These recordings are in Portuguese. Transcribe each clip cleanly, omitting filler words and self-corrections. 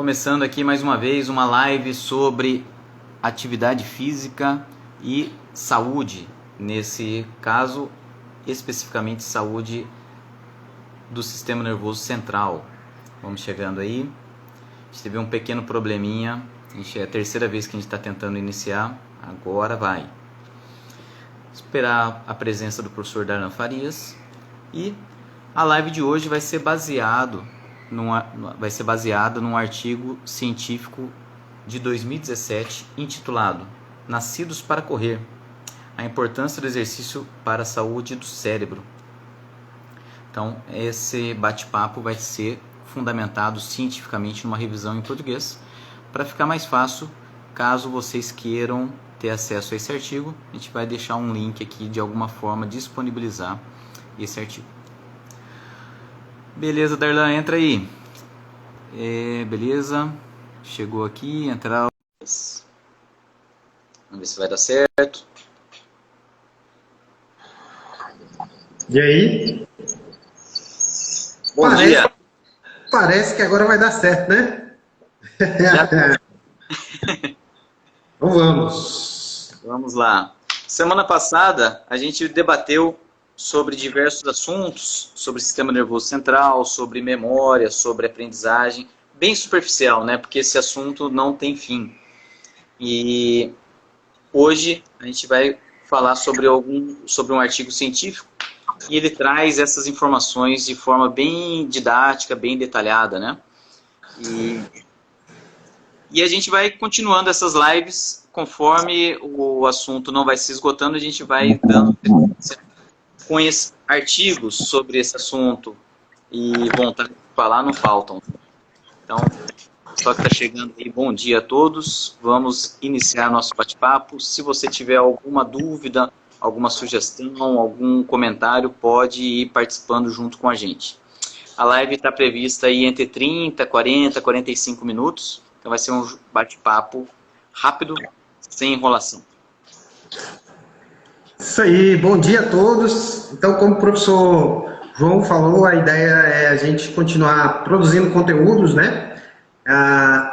Começando aqui mais uma vez uma live sobre atividade física e saúde, nesse caso especificamente saúde do sistema nervoso central. Vamos chegando aí. A gente teve um pequeno probleminha, é a terceira vez que a gente está tentando iniciar, agora vai. Esperar a presença do professor Darlan Farias. E a live de hoje vai ser baseada num artigo científico de 2017 intitulado Nascidos para Correr, a importância do exercício para a saúde do cérebro. Então, esse bate-papo vai ser fundamentado cientificamente numa revisão em português, para ficar mais fácil, caso vocês queiram ter acesso a esse artigo, a gente vai deixar um link aqui de alguma forma disponibilizar esse artigo. Beleza, Darlan, entra aí. Beleza, chegou aqui, entrar. Vamos ver se vai dar certo. E aí? Bom dia. Parece que agora vai dar certo, né? Então vamos. Vamos lá. Semana passada a gente debateu sobre diversos assuntos, sobre sistema nervoso central, sobre memória, sobre aprendizagem, bem superficial, né? Porque esse assunto não tem fim. E hoje a gente vai falar sobre um artigo científico e ele traz essas informações de forma bem didática, bem detalhada, né? E a gente vai continuando essas lives, conforme o assunto não vai se esgotando, a gente vai dando com esses artigos sobre esse assunto e vontade de falar não faltam. Então, só que está chegando aí, bom dia a todos, vamos iniciar nosso bate-papo. Se você tiver alguma dúvida, alguma sugestão, algum comentário, pode ir participando junto com a gente. A live está prevista aí entre 30, 40, 45 minutos, então vai ser um bate-papo rápido, sem enrolação. Isso aí, bom dia a todos. Então, como o professor João falou, a ideia é a gente continuar produzindo conteúdos, né?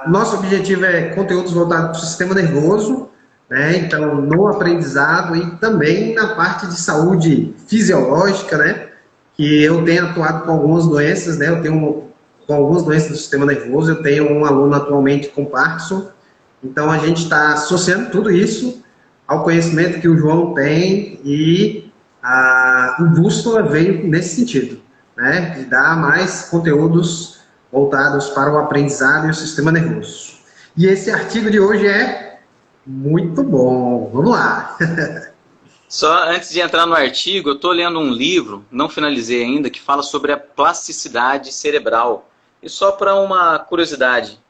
Nosso objetivo é conteúdos voltados para o sistema nervoso, né? Então, no aprendizado e também na parte de saúde fisiológica, né? Que eu tenho atuado com algumas doenças, né? Eu tenho com algumas doenças do sistema nervoso, eu tenho um aluno atualmente com Parkinson, então a gente está associando tudo isso ao conhecimento que o João tem e o Bússola veio nesse sentido, né? De dar mais conteúdos voltados para o aprendizado e o sistema nervoso. E esse artigo de hoje é muito bom. Vamos lá. Só antes de entrar no artigo, eu estou lendo um livro, não finalizei ainda, que fala sobre a plasticidade cerebral. E só para uma curiosidade,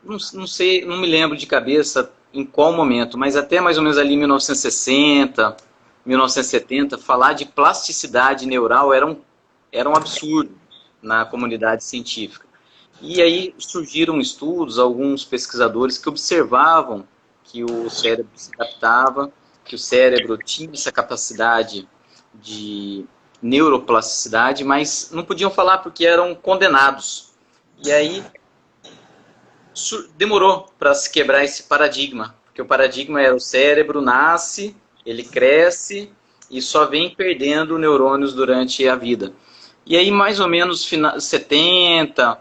não sei, não me lembro de cabeça em qual momento, mas até mais ou menos ali em 1960, 1970, falar de plasticidade neural era um absurdo na comunidade científica. E aí surgiram estudos, alguns pesquisadores que observavam que o cérebro se adaptava, que o cérebro tinha essa capacidade de neuroplasticidade, mas não podiam falar porque eram condenados. E aí demorou para se quebrar esse paradigma, porque o paradigma é o cérebro nasce, ele cresce e só vem perdendo neurônios durante a vida. E aí mais ou menos 70,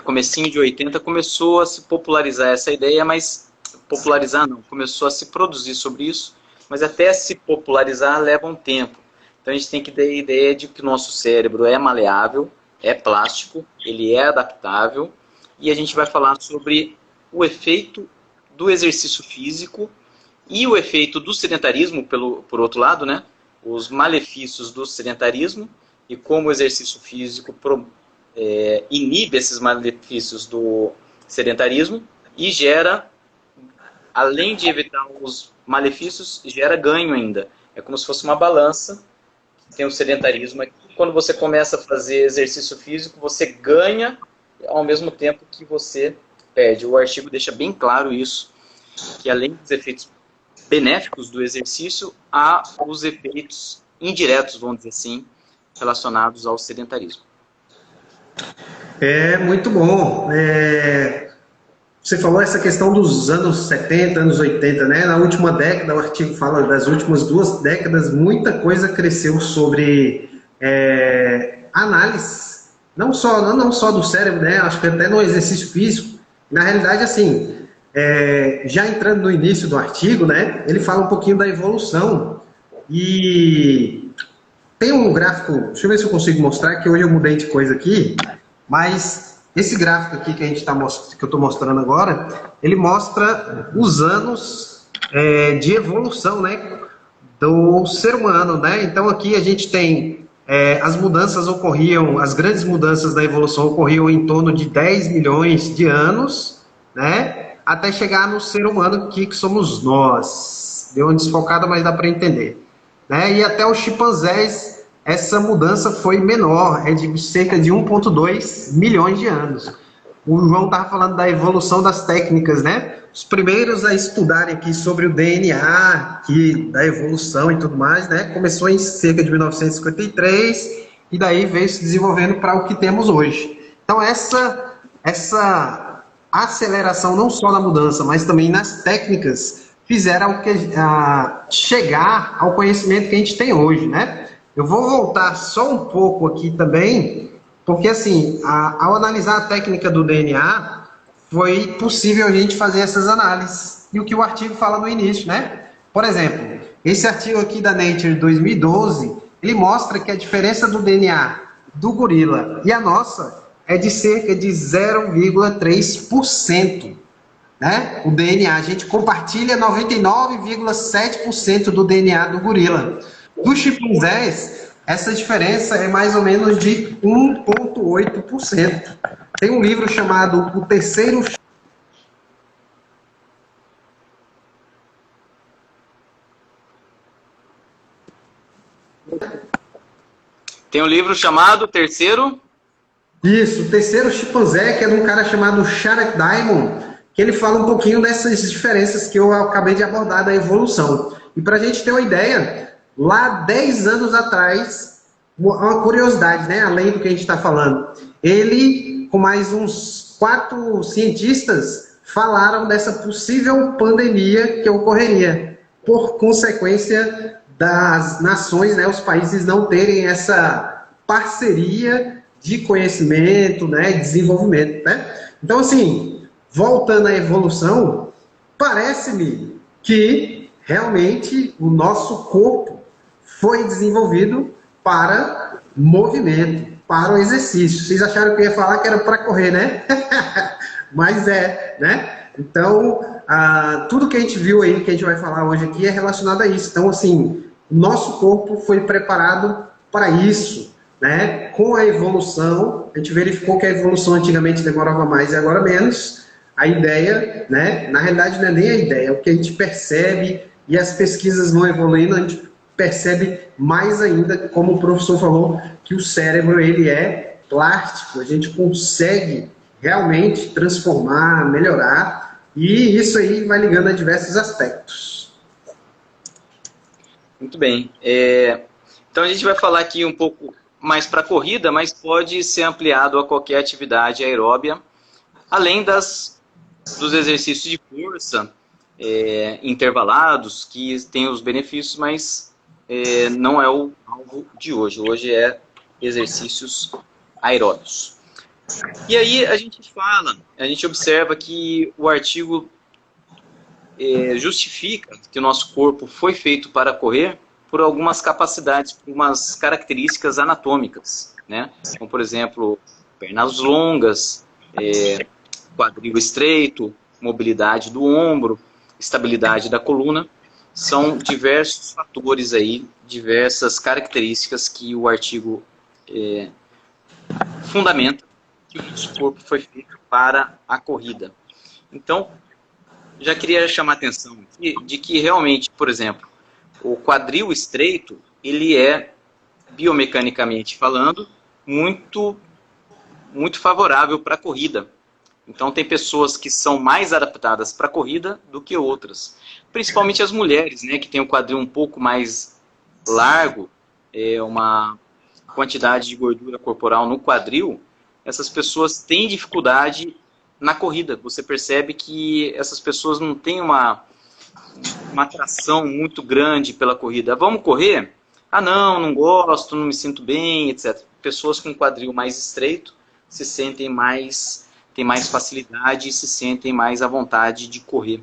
comecinho de 80, começou a se popularizar essa ideia, mas popularizar não, começou a se produzir sobre isso, mas até se popularizar leva um tempo. Então a gente tem que ter a ideia de que o nosso cérebro é maleável, é plástico, ele é adaptável, e a gente vai falar sobre o efeito do exercício físico e o efeito do sedentarismo, por outro lado, né? Os malefícios do sedentarismo e como o exercício físico inibe esses malefícios do sedentarismo e gera, além de evitar os malefícios, gera ganho ainda. É como se fosse uma balança, tem o sedentarismo aqui. Quando você começa a fazer exercício físico, você ganha ao mesmo tempo que você perde. O artigo deixa bem claro isso, que além dos efeitos benéficos do exercício, há os efeitos indiretos, vamos dizer assim, relacionados ao sedentarismo. É muito bom. Você falou essa questão dos anos 70, anos 80, né? Na última década, o artigo fala das últimas 2 décadas, muita coisa cresceu sobre análise, não só do cérebro, né? Acho que até no exercício físico. Na realidade, assim, já entrando no início do artigo, né? Ele fala um pouquinho da evolução e tem um gráfico, deixa eu ver se eu consigo mostrar, que hoje eu mudei de coisa aqui, mas esse gráfico aqui que eu estou mostrando agora, ele mostra os anos de evolução, né, do ser humano, né? Então aqui a gente tem as mudanças ocorriam, as grandes mudanças da evolução ocorriam em torno de 10 milhões de anos, né? Até chegar no ser humano que somos nós. Deu uma desfocada, mas dá para entender. Né? E até os chimpanzés, essa mudança foi menor, é de cerca de 1,2 milhões de anos. O João estava falando da evolução das técnicas, né? Os primeiros a estudarem aqui sobre o DNA, da evolução e tudo mais, né? Começou em cerca de 1953 e daí veio se desenvolvendo para o que temos hoje. Então essa aceleração não só na mudança, mas também nas técnicas fizeram chegar ao conhecimento que a gente tem hoje, né? Eu vou voltar só um pouco aqui também, porque assim, ao analisar a técnica do DNA, foi possível a gente fazer essas análises. E o que o artigo fala no início, né? Por exemplo, esse artigo aqui da Nature 2012, ele mostra que a diferença do DNA do gorila e a nossa é de cerca de 0,3%. Né? O DNA, a gente compartilha 99,7% do DNA do gorila. Dos chimpanzés, essa diferença é mais ou menos de 1,8%. Tem um livro chamado O Terceiro... Tem um livro chamado Terceiro... Isso, O Terceiro Chimpanzé, que é de um cara chamado Jared Diamond, que ele fala um pouquinho dessas diferenças que eu acabei de abordar da evolução. E para a gente ter uma ideia, lá 10 anos atrás, uma curiosidade, né, além do que a gente está falando, ele, com mais uns 4 cientistas, falaram dessa possível pandemia que ocorreria, por consequência das nações, né, os países não terem essa parceria de conhecimento, né, desenvolvimento, né? Então, assim, voltando à evolução, parece-me que realmente o nosso corpo foi desenvolvido para movimento, para o exercício. Vocês acharam que eu ia falar que era para correr, né? Mas né? Então, tudo que a gente viu aí, que a gente vai falar hoje aqui, é relacionado a isso. Então, assim, o nosso corpo foi preparado para isso. Né? Com a evolução, a gente verificou que a evolução antigamente demorava mais e agora menos. A ideia, né? Na realidade não é nem a ideia, é o que a gente percebe e as pesquisas vão evoluindo, a gente percebe mais ainda, como o professor falou, que o cérebro ele é plástico, a gente consegue realmente transformar, melhorar, e isso aí vai ligando a diversos aspectos. Muito bem. Então a gente vai falar aqui um pouco mais para corrida, mas pode ser ampliado a qualquer atividade aeróbia, além dos exercícios de força intervalados, que tem os benefícios, mas não é o alvo de hoje. Hoje é exercícios aeróbios. E aí a gente observa que o artigo justifica que o nosso corpo foi feito para correr por algumas capacidades, por umas características anatômicas, né? Como, por exemplo, pernas longas, quadril estreito, mobilidade do ombro, estabilidade da coluna. São diversos fatores aí, diversas características que o artigo fundamenta que o nosso corpo foi feito para a corrida. Então, já queria chamar a atenção aqui de que realmente, por exemplo, o quadril estreito, ele é, biomecanicamente falando, muito favorável para a corrida. Então tem pessoas que são mais adaptadas para a corrida do que outras. Principalmente as mulheres, né, que têm o quadril um pouco mais largo, uma quantidade de gordura corporal no quadril, essas pessoas têm dificuldade na corrida. Você percebe que essas pessoas não têm uma atração muito grande pela corrida. Vamos correr? Ah, não gosto, não me sinto bem, etc. Pessoas com quadril mais estreito se sentem mais, têm mais facilidade e se sentem mais à vontade de correr.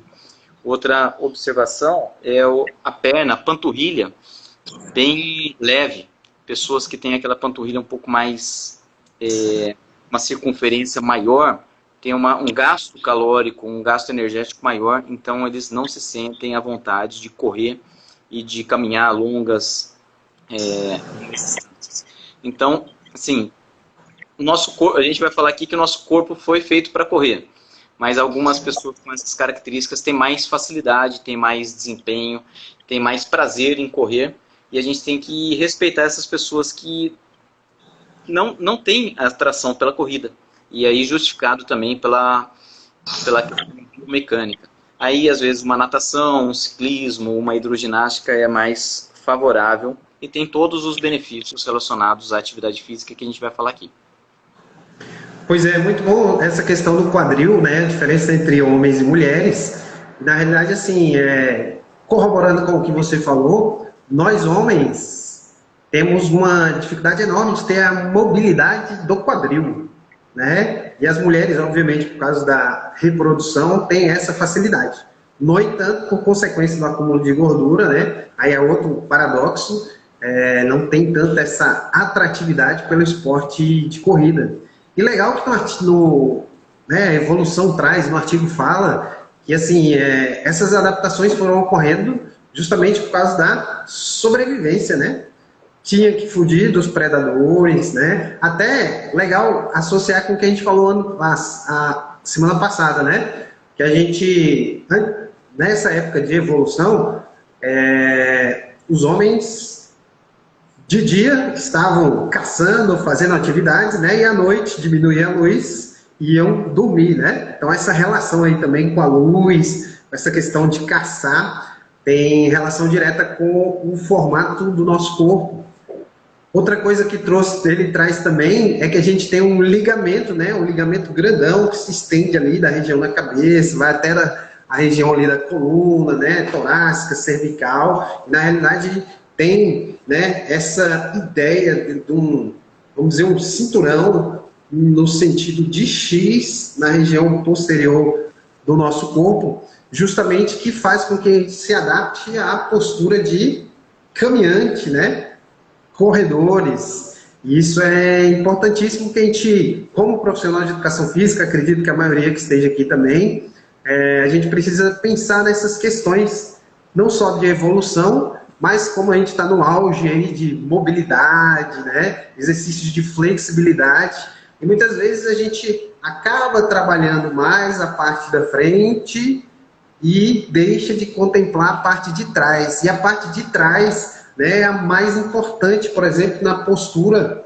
Outra observação é a perna, a panturrilha, bem leve. Pessoas que têm aquela panturrilha um pouco mais, uma circunferência maior, tem um gasto calórico, um gasto energético maior, então eles não se sentem à vontade de correr e de caminhar longas distâncias. Então, assim, a gente vai falar aqui que o nosso corpo foi feito para correr, mas algumas pessoas com essas características têm mais facilidade, têm mais desempenho, têm mais prazer em correr, e a gente tem que respeitar essas pessoas que não têm atração pela corrida. E aí justificado também pela mecânica. Aí, às vezes, uma natação, um ciclismo, uma hidroginástica é mais favorável e tem todos os benefícios relacionados à atividade física que a gente vai falar aqui. Pois é, muito bom essa questão do quadril, né? A diferença entre homens e mulheres. Na realidade, assim, corroborando com o que você falou, nós homens temos uma dificuldade enorme de ter a mobilidade do quadril, né? E as mulheres, obviamente, por causa da reprodução, têm essa facilidade. No entanto, por consequência do acúmulo de gordura, né? Aí é outro paradoxo, não tem tanta essa atratividade pelo esporte de corrida. E legal que a evolução traz, no artigo fala que assim, essas adaptações foram ocorrendo justamente por causa da sobrevivência, né? Tinha que fugir dos predadores, né? Até legal associar com o que a gente falou a semana passada, né? Que a gente, nessa época de evolução, os homens de dia estavam caçando, fazendo atividades, né? E à noite diminuía a luz e iam dormir, né? Então essa relação aí também com a luz, essa questão de caçar, tem relação direta com o formato do nosso corpo. Outra coisa que ele traz também é que a gente tem um ligamento, né? Um ligamento grandão que se estende ali da região da cabeça, vai até a região ali da coluna, né? Torácica, cervical. Na realidade tem, né, essa ideia de vamos dizer, um cinturão no sentido de X na região posterior do nosso corpo, justamente que faz com que a gente se adapte à postura de caminhante, né? Corredores. E isso é importantíssimo que a gente, como profissional de educação física, acredito que a maioria que esteja aqui também, a gente precisa pensar nessas questões, não só de evolução, mas como a gente está no auge aí de mobilidade, né? Exercícios de flexibilidade, e muitas vezes a gente acaba trabalhando mais a parte da frente e deixa de contemplar a parte de trás. E a parte de trás, né, é a mais importante, por exemplo, na postura.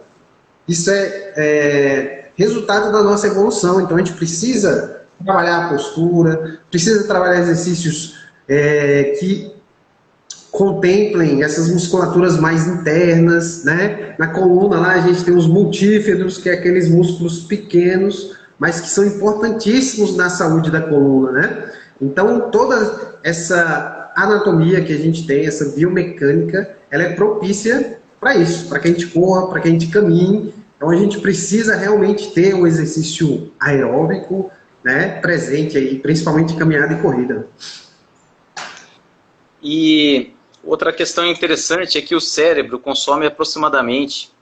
Isso é resultado da nossa evolução. Então a gente precisa trabalhar a postura, precisa trabalhar exercícios que contemplem essas musculaturas mais internas, né? Na coluna lá a gente tem os multíferos, que é aqueles músculos pequenos, mas que são importantíssimos na saúde da coluna, né? Então toda essa anatomia que a gente tem, essa biomecânica, ela é propícia para isso, para que a gente corra, para que a gente caminhe. Então a gente precisa realmente ter um exercício aeróbico, né, presente aí, principalmente caminhada e corrida. E outra questão interessante é que o cérebro consome aproximadamente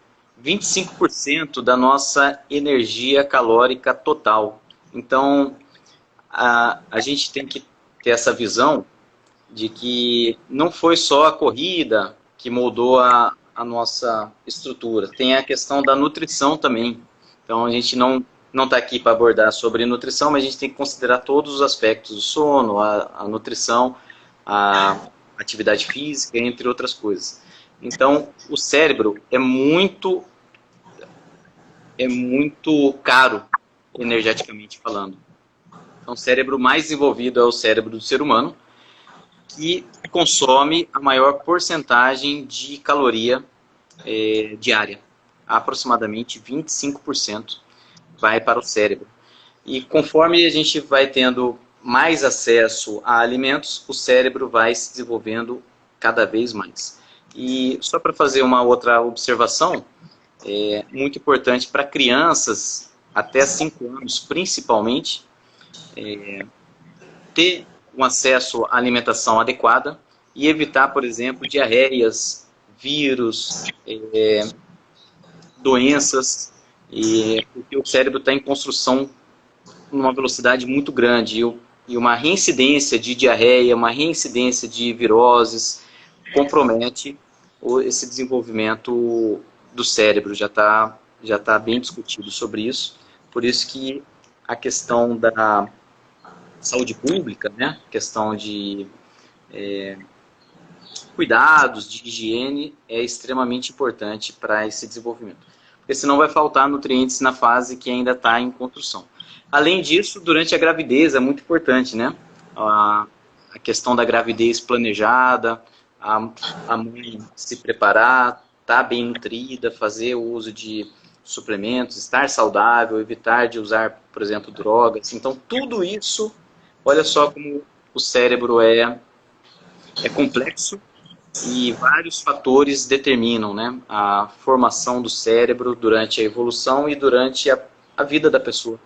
25% da nossa energia calórica total. Então, a gente tem que ter essa visão de que não foi só a corrida que moldou a nossa estrutura. Tem a questão da nutrição também. Então, a gente não está aqui para abordar sobre nutrição, mas a gente tem que considerar todos os aspectos do sono, a nutrição, a atividade física, entre outras coisas. Então, o cérebro é muito caro, energeticamente falando. Então, o cérebro mais desenvolvido é o cérebro do ser humano, que consome a maior porcentagem de caloria diária, aproximadamente 25%. vai para o cérebro. E conforme a gente vai tendo mais acesso a alimentos, o cérebro vai se desenvolvendo cada vez mais. E só para fazer uma outra observação, é muito importante para crianças até 5 anos, principalmente, ter um acesso à alimentação adequada e evitar, por exemplo, diarreias, vírus, doenças, porque o cérebro está em construção numa velocidade muito grande e uma reincidência de diarreia, uma reincidência de viroses compromete esse desenvolvimento do cérebro. Já tá bem discutido sobre isso. Por isso que a questão da saúde pública, né, questão de cuidados, de higiene, é extremamente importante para esse desenvolvimento. Porque senão vai faltar nutrientes na fase que ainda está em construção. Além disso, durante a gravidez é muito importante, né? A questão da gravidez planejada, a mãe se preparar, estar bem nutrida, fazer o uso de suplementos, estar saudável, evitar de usar, por exemplo, drogas. Então, tudo isso, olha só como o cérebro é complexo e vários fatores determinam, né, a formação do cérebro durante a evolução e durante a vida da pessoa.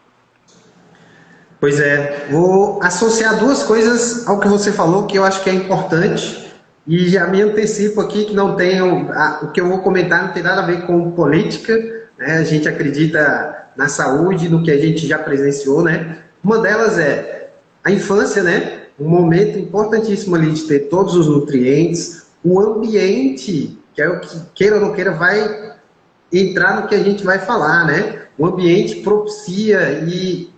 Pois é, vou associar duas coisas ao que você falou, que eu acho que é importante, e já me antecipo aqui que não tenho, o que eu vou comentar não tem nada a ver com política, né? A gente acredita na saúde, no que a gente já presenciou, né? Uma delas é a infância, né? Um momento importantíssimo ali de ter todos os nutrientes, o ambiente, que é o que, queira ou não queira, vai entrar no que a gente vai falar, né? O ambiente propicia e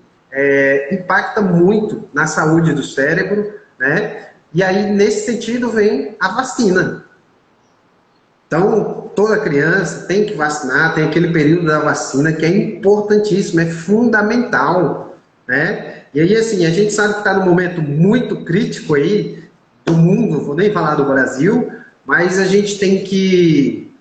impacta muito na saúde do cérebro, né? E aí, nesse sentido, vem a vacina. Então, toda criança tem que vacinar, tem aquele período da vacina que é importantíssimo, é fundamental, né? E aí, assim, a gente sabe que está num momento muito crítico aí do mundo, vou nem falar do Brasil, mas a gente tem que,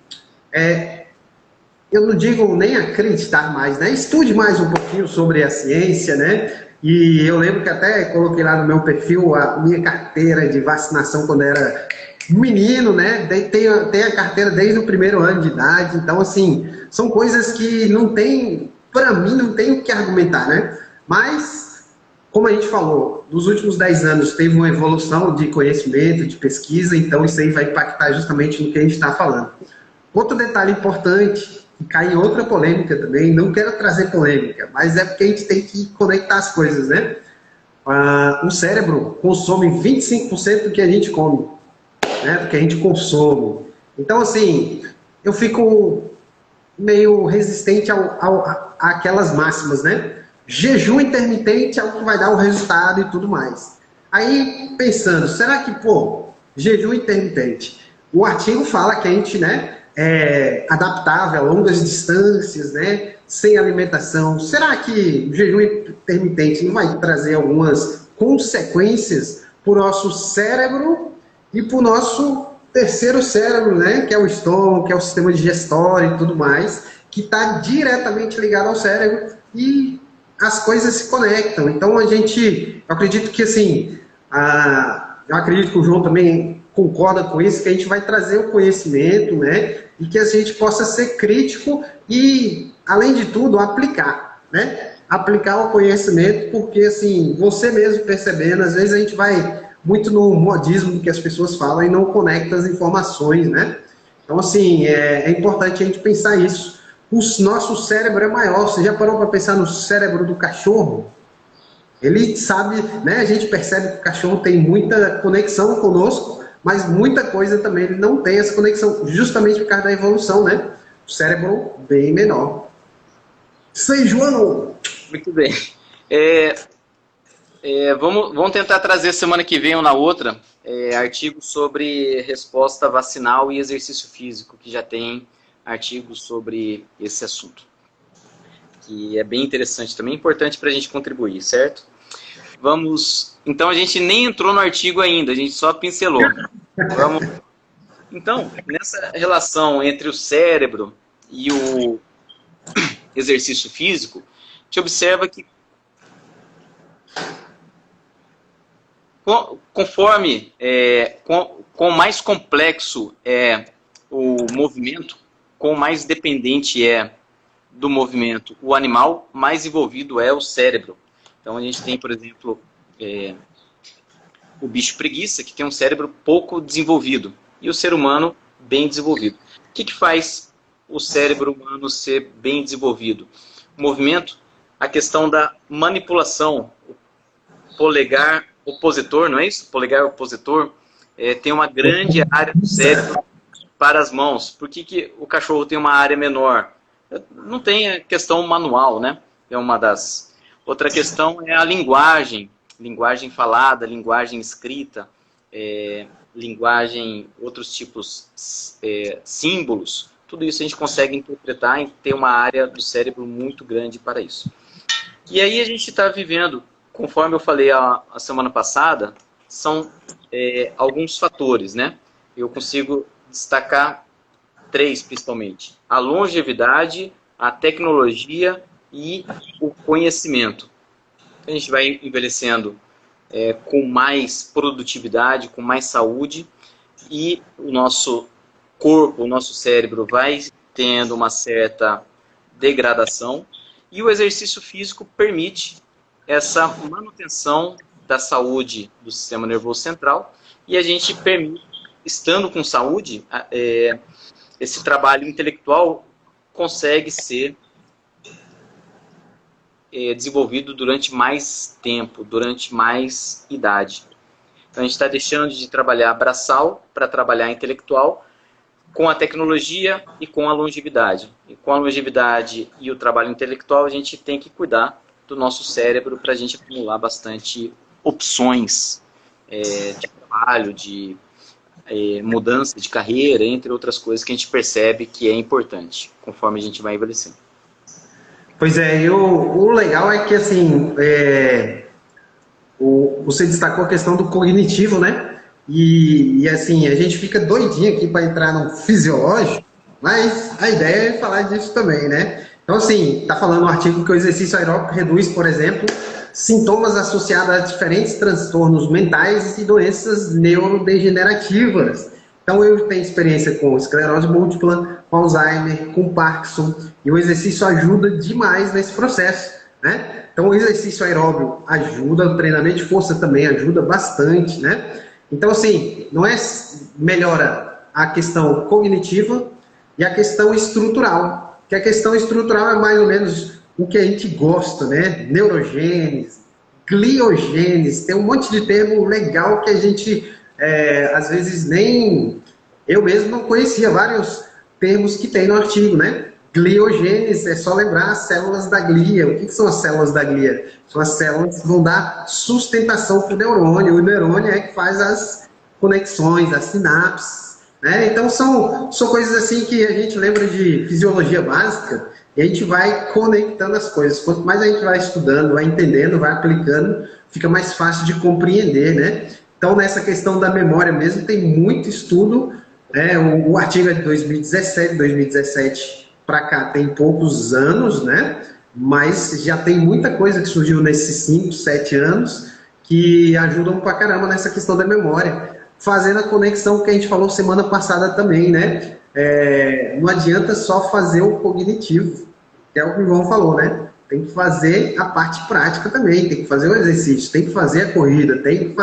eu não digo nem acreditar mais, né? Estude mais um pouquinho sobre a ciência, né? E eu lembro que até coloquei lá no meu perfil a minha carteira de vacinação quando era menino, né? Tem a carteira desde o primeiro ano de idade. Então, assim, são coisas que não tem, para mim, não tem o que argumentar, né? Mas, como a gente falou, nos últimos 10 anos teve uma evolução de conhecimento, de pesquisa, então isso aí vai impactar justamente no que a gente está falando. Outro detalhe importante, e cai em outra polêmica também, não quero trazer polêmica, mas é porque a gente tem que conectar as coisas, né? O cérebro consome 25% do que a gente come, né? Do que a gente consome. Então, assim, eu fico meio resistente àquelas máximas, né? Jejum intermitente é o que vai dar o resultado e tudo mais. Aí, pensando, será que, jejum intermitente, o artigo fala que a gente, né, adaptável a longas distâncias, né, sem alimentação. Será que o jejum intermitente não vai trazer algumas consequências para o nosso cérebro e para o nosso terceiro cérebro, né, que é o estômago, que é o sistema digestório e tudo mais, que está diretamente ligado ao cérebro e as coisas se conectam. Então, eu acredito que, assim, eu acredito que o João também concorda com isso, que a gente vai trazer o conhecimento, né, e que a gente possa ser crítico e, além de tudo, aplicar, né? Aplicar o conhecimento, porque, assim, você mesmo percebendo, às vezes a gente vai muito no modismo do que as pessoas falam e não conecta as informações, né? Então, assim, é importante a gente pensar isso. O nosso cérebro é maior. Você já parou para pensar no cérebro do cachorro? Ele sabe, né? A gente percebe que o cachorro tem muita conexão conosco, mas muita coisa também ele não tem essa conexão, justamente por causa da evolução, né? O cérebro bem menor. Sei, João! Muito bem. Vamos tentar trazer semana que vem ou na outra artigos sobre resposta vacinal e exercício físico, que já tem artigos sobre esse assunto. Que é bem interessante também, importante para a gente contribuir, certo? Então, a gente nem entrou no artigo ainda, a gente só pincelou. Então, nessa relação entre o cérebro e o exercício físico, gente observa que conforme, com mais complexo é o movimento, com mais dependente é do movimento o animal, mais envolvido é o cérebro. Então a gente tem, por exemplo, o bicho preguiça, que tem um cérebro pouco desenvolvido, e o ser humano bem desenvolvido. O que faz o cérebro humano ser bem desenvolvido? O movimento, a questão da manipulação, o polegar opositor, não é isso? O polegar opositor tem uma grande área do cérebro para as mãos. Por que o cachorro tem uma área menor? Não tem a questão manual, né? É uma das. Outra questão é a linguagem. Linguagem falada, linguagem escrita, linguagem, outros tipos, símbolos. Tudo isso a gente consegue interpretar e ter uma área do cérebro muito grande para isso. E aí a gente está vivendo, conforme eu falei a semana passada, são alguns fatores, né? Eu consigo destacar 3 principalmente: a longevidade, a tecnologia e o conhecimento. A gente vai envelhecendo com mais produtividade, com mais saúde, e o nosso corpo, o nosso cérebro vai tendo uma certa degradação, e o exercício físico permite essa manutenção da saúde do sistema nervoso central, e a gente permite, estando com saúde, esse trabalho intelectual consegue ser desenvolvido durante mais tempo, durante mais idade. Então a gente está deixando de trabalhar braçal para trabalhar intelectual, com a tecnologia e com a longevidade. E com a longevidade e o trabalho intelectual, a gente tem que cuidar do nosso cérebro para a gente acumular bastante opções de trabalho, de mudança de carreira, entre outras coisas que a gente percebe que é importante, conforme a gente vai envelhecendo. Pois é, o legal é que, assim, você destacou a questão do cognitivo, né? E assim, a gente fica doidinho aqui para entrar no fisiológico, mas a ideia é falar disso também, né? Então, assim, tá falando no artigo que o exercício aeróbico reduz, por exemplo, sintomas associados a diferentes transtornos mentais e doenças neurodegenerativas. Então, eu tenho experiência com esclerose múltipla, com Alzheimer, com Parkinson, e o exercício ajuda demais nesse processo, né? Então, o exercício aeróbico ajuda, o treinamento de força também ajuda bastante, né? Então, assim, não é melhora a questão cognitiva e a questão estrutural, que a questão estrutural é mais ou menos o que a gente gosta, né? Neurogênese, gliogênese, tem um monte de termo legal que a gente, às vezes, nem... Eu mesmo não conhecia vários termos que tem no artigo, né? Gliogênese, é só lembrar as células da glia. O que são as células da glia? São as células que vão dar sustentação para o neurônio. O neurônio é que faz as conexões, as sinapses, né? Então são coisas assim que a gente lembra de fisiologia básica e a gente vai conectando as coisas. Quanto mais a gente vai estudando, vai entendendo, vai aplicando, fica mais fácil de compreender, né? Então nessa questão da memória mesmo tem muito estudo. O artigo é de 2017 para cá tem poucos anos, né? Mas já tem muita coisa que surgiu nesses 5, 7 anos que ajudam pra caramba nessa questão da memória. Fazendo a conexão que a gente falou semana passada também, né? Não adianta só fazer o cognitivo, que é o que o João falou, né? Tem que fazer a parte prática também, tem que fazer o exercício, tem que fazer a corrida, tem que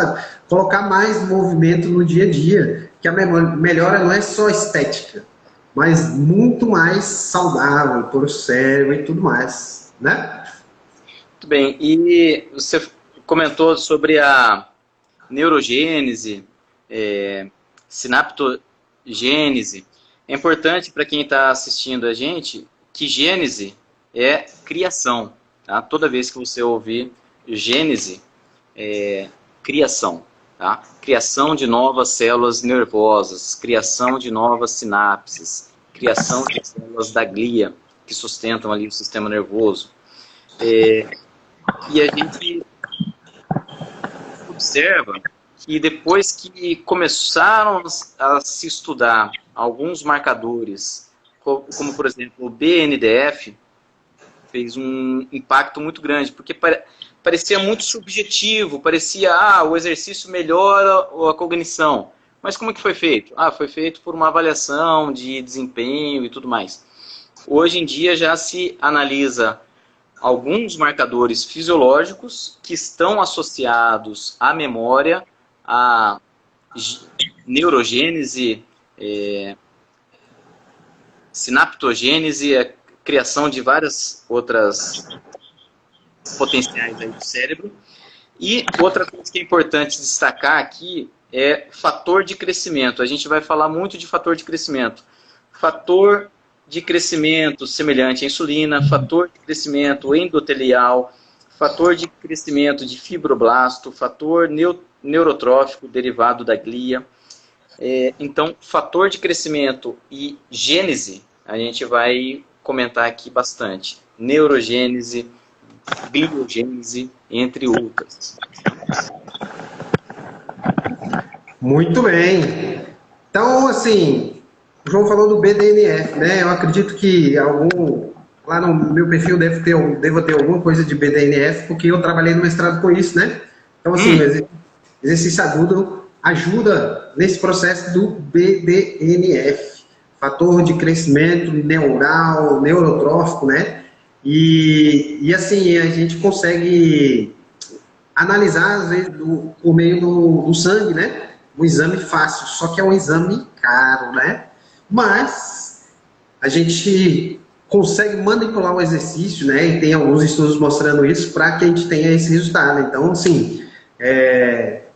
colocar mais movimento no dia a dia, que a melhora não é só estética, mas muito mais saudável para o cérebro e tudo mais, né? Muito bem. E você comentou sobre a neurogênese, sinaptogênese. É importante para quem está assistindo a gente que gênese é criação. Tá? Toda vez que você ouvir gênese, criação. Tá? Criação de novas células nervosas, criação de novas sinapses, criação de células da glia, que sustentam ali o sistema nervoso. E a gente observa que depois que começaram a se estudar alguns marcadores, como por exemplo o BNDF, fez um impacto muito grande, porque parecia muito subjetivo, parecia, o exercício melhora a cognição. Mas como que foi feito? Foi feito por uma avaliação de desempenho e tudo mais. Hoje em dia já se analisa alguns marcadores fisiológicos que estão associados à memória, à neurogênese, sinaptogênese, a criação de várias outras potenciais aí do cérebro. E outra coisa que é importante destacar aqui é fator de crescimento. A gente vai falar muito de fator de crescimento. Fator de crescimento semelhante à insulina, fator de crescimento endotelial, fator de crescimento de fibroblasto, fator neurotrófico derivado da glia. Então, fator de crescimento e gênese, a gente vai comentar aqui bastante. Neurogênese, gliogênese, entre outras. Muito bem. Então, assim, o João falou do BDNF, né? Eu acredito que lá no meu perfil deva ter alguma coisa de BDNF, porque eu trabalhei no mestrado com isso, né? Então, assim, exercício agudo ajuda nesse processo do BDNF, fator de crescimento neural, neurotrófico, né? E assim, a gente consegue analisar, às vezes, por meio do sangue, né? Um exame fácil, só que é um exame caro, né? Mas a gente consegue manipular o exercício, né? E tem alguns estudos mostrando isso para que a gente tenha esse resultado. Então, assim,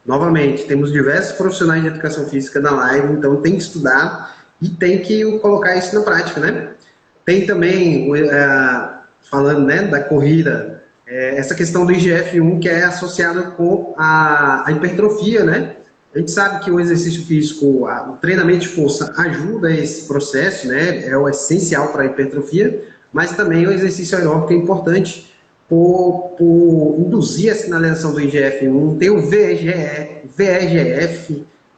novamente, temos diversos profissionais de educação física na live, então tem que estudar e tem que colocar isso na prática, né? Tem também, falando, né, da corrida, essa questão do IGF-1 que é associada com a hipertrofia, né? A gente sabe que o exercício físico, o treinamento de força ajuda esse processo, né? É o essencial para a hipertrofia, mas também o exercício aeróbico é importante por induzir a sinalização do IGF-1. Tem o VEGF,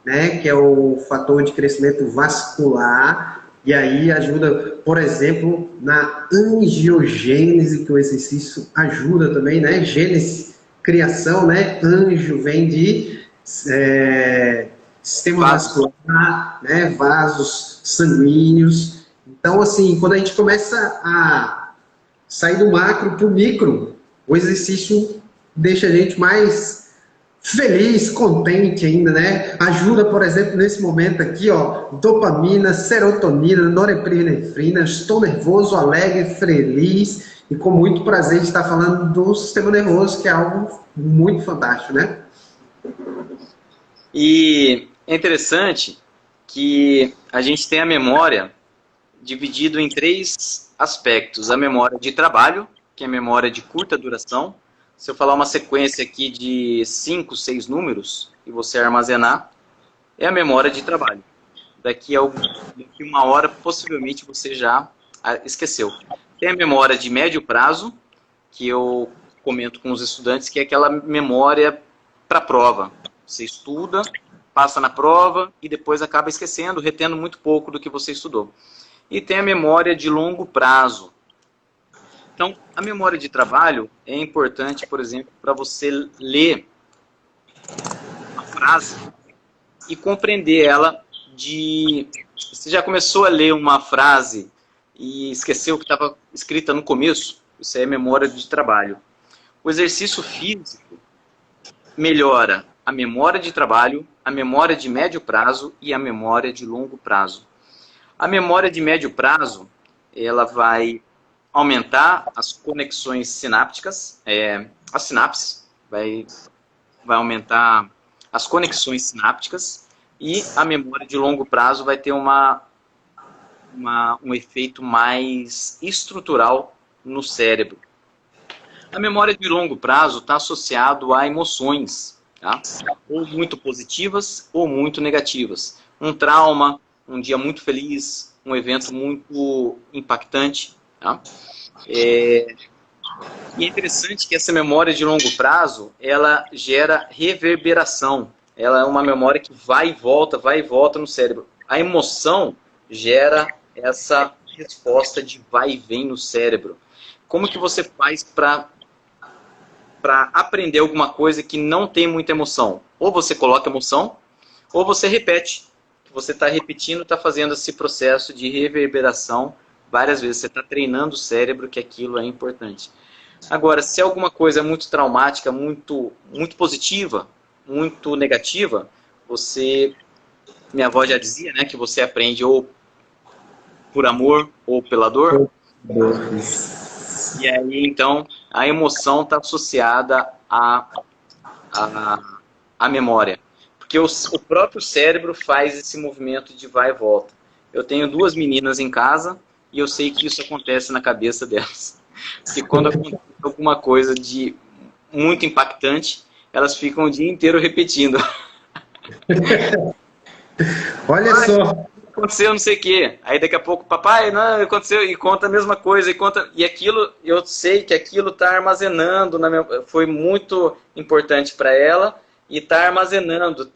né? Que é o fator de crescimento vascular, e aí ajuda, por exemplo, na angiogênese, que o exercício ajuda também, né? Gênese, criação, né? Anjo vem de sistema vascular, né, vasos sanguíneos. Então, assim, quando a gente começa a sair do macro para o micro, o exercício deixa a gente mais feliz, contente ainda, né? Ajuda, por exemplo, nesse momento aqui, ó, dopamina, serotonina, norepinefrina, estou nervoso, alegre, feliz e com muito prazer de estar falando do sistema nervoso, que é algo muito fantástico, né? E é interessante que a gente tem a memória dividida em 3 aspectos. A memória de trabalho, que é a memória de curta duração. Se eu falar uma sequência aqui de 5, 6 números e você armazenar, é a memória de trabalho. Daqui 1 hora, possivelmente, você já esqueceu. Tem a memória de médio prazo, que eu comento com os estudantes, que é aquela memória para a prova. Você estuda, passa na prova e depois acaba esquecendo, retendo muito pouco do que você estudou. E tem a memória de longo prazo. Então, a memória de trabalho é importante, por exemplo, para você ler uma frase e compreender ela Você já começou a ler uma frase e esqueceu que estava escrita no começo? Isso é memória de trabalho. O exercício físico melhora a memória de trabalho, a memória de médio prazo e a memória de longo prazo. A memória de médio prazo, ela vai aumentar as conexões sinápticas, as sinapses, vai aumentar as conexões sinápticas, e a memória de longo prazo vai ter um efeito mais estrutural no cérebro. A memória de longo prazo está associado a emoções, tá? Ou muito positivas ou muito negativas. Um trauma, um dia muito feliz, um evento muito impactante. Tá? E é interessante que essa memória de longo prazo, ela gera reverberação. Ela é uma memória que vai e volta no cérebro. A emoção gera essa resposta de vai e vem no cérebro. como que você faz para aprender alguma coisa que não tem muita emoção? Ou você coloca emoção, ou você repete. Você está repetindo, está fazendo esse processo de reverberação várias vezes. Você está treinando o cérebro que aquilo é importante. Agora, se alguma coisa é muito traumática, muito positiva, muito negativa, minha avó já dizia, né, que você aprende ou por amor ou pela dor. E aí, então, a emoção está associada à memória. Porque o próprio cérebro faz esse movimento de vai e volta. Eu tenho 2 meninas em casa e eu sei que isso acontece na cabeça delas. Porque quando acontece alguma coisa de muito impactante, elas ficam o dia inteiro repetindo. Olha só. Aconteceu não sei o quê. Aí daqui a pouco, papai, não, aconteceu, e conta a mesma coisa, e aquilo, eu sei que aquilo está armazenando, foi muito importante para ela, e está armazenando,